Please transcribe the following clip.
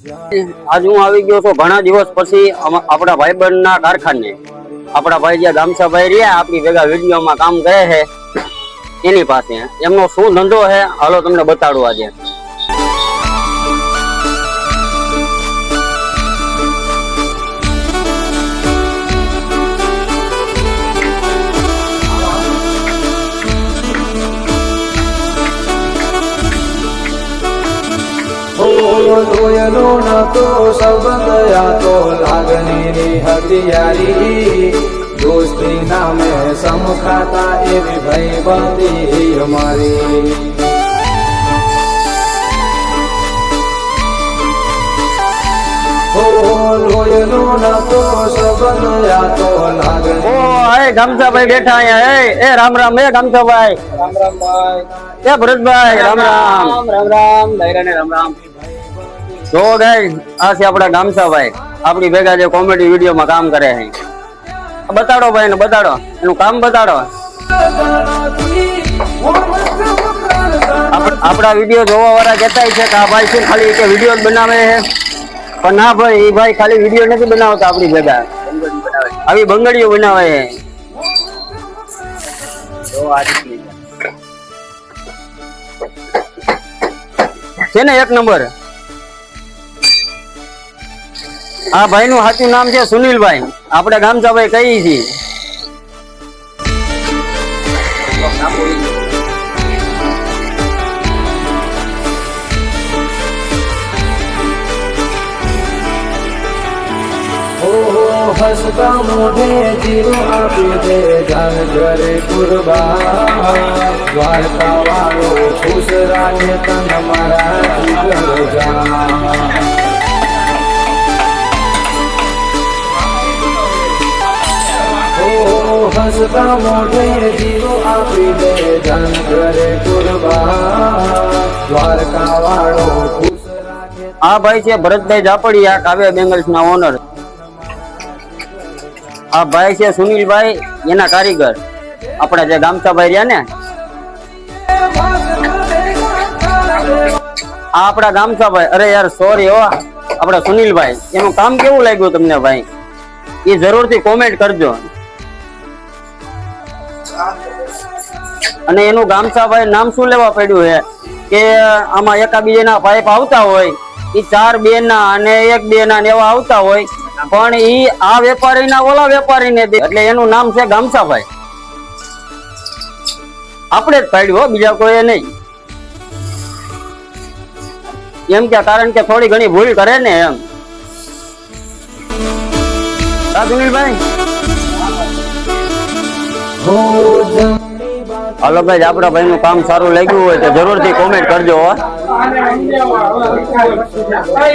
આજ હું આવી ગયો છું ઘણા દિવસ પછી આપણા ભાઈબંધના કારખાને। આપણા ભાઈ જે ગામસાભાઈ રહ્યા આપણી ભેગા વિડીયોમાં કામ કરે છે એની પાસે એમનો શું ધંધો છે હાલો તમને બતાડું આજે। જોયેલો નતો સંબંધ આ તો લાગણીની હથિયારી દોસ્તી નામે સમખાતા એવી ભાઈબંધી અમારી। જોયેલો નતો સંબંધ આ તો લાગણી। ઓ ગામસાભાઈ બેઠા અહીંયા। રામ રામ ગામસાભાઈ। રામ રામ ભાઈ। ભરતભાઈ રામ રામ। રામ રામ દાયરાને રામ રામ। જો ગાઈસ આ છે આપણા ગામસાભાઈ આપણી ભેગા જે કોમેડી વિડીયોમાં કામ કરે છે। બતાડો ભાઈ ને બતાડો એનું કામ બતાડો। આપણા વિડીયો જોવા વાળા કહેતા છે કે આ ભાઈ શું ખાલી કે વિડીયો જ બનાવે છે પણ ના ભાઈ એ ભાઈ ખાલી વિડીયો નથી બનાવતા આપણી ભેગા આવી બંગડીઓ બનાવે છે ને એક નંબર। આ ભાઈ નું સાચું નામ છે સુનિલભાઈ। આપણે ગામસાભાઈ કહીએ છીએ। હસતા મોઢે જીવ આપી દે જાન ઘરે કુરબાન દ્વારકા વાળો ખુશ રાખે તન મારા જીગર જાન। હસતા મોઢે જીવ આપી દે જાન ઘરે કુરબાન દ્વારકા વાળો ખુશ રાખે। આ ભાઈ છે ભરતભાઈ ઝાપડિયા કાવ્યા બેંગલ્સ ના ઓનર। આ ભાઈ છે સુનિલભાઈ એના કારીગર આપણા જે ગામસાભાઈ રહ્યા ને આ આપણા ગામસાભાઈ। અરે યાર સોરી હો આપણા સુનિલભાઈ એનું કામ કેવું લાગ્યું તમને ભાઈ એ જરૂરથી કોમેન્ટ કરજો। અને એનું ગામસાભાઈ નામ શું લેવા પડ્યું છે કે આમાં એકાબીજાના પાઇપ આવતા હોય એ 4 2 ના અને 1 2 ના એવા આવતા હોય પણ ઈ આ વેપારીના ઓલા વેપારીને દે એટલે એનું નામ છે ગામસાભાઈ। આપણે જ પાડ્યું બીજા કોઈ નહીં એમ કે કારણ કે થોડી ઘણી ભૂલ કરે ને એમ। સુનિલભાઈ હાલો ભાઈ આપડા ભાઈ નું કામ સારું લાગ્યું હોય તો જરૂરથી કોમેન્ટ કરજો।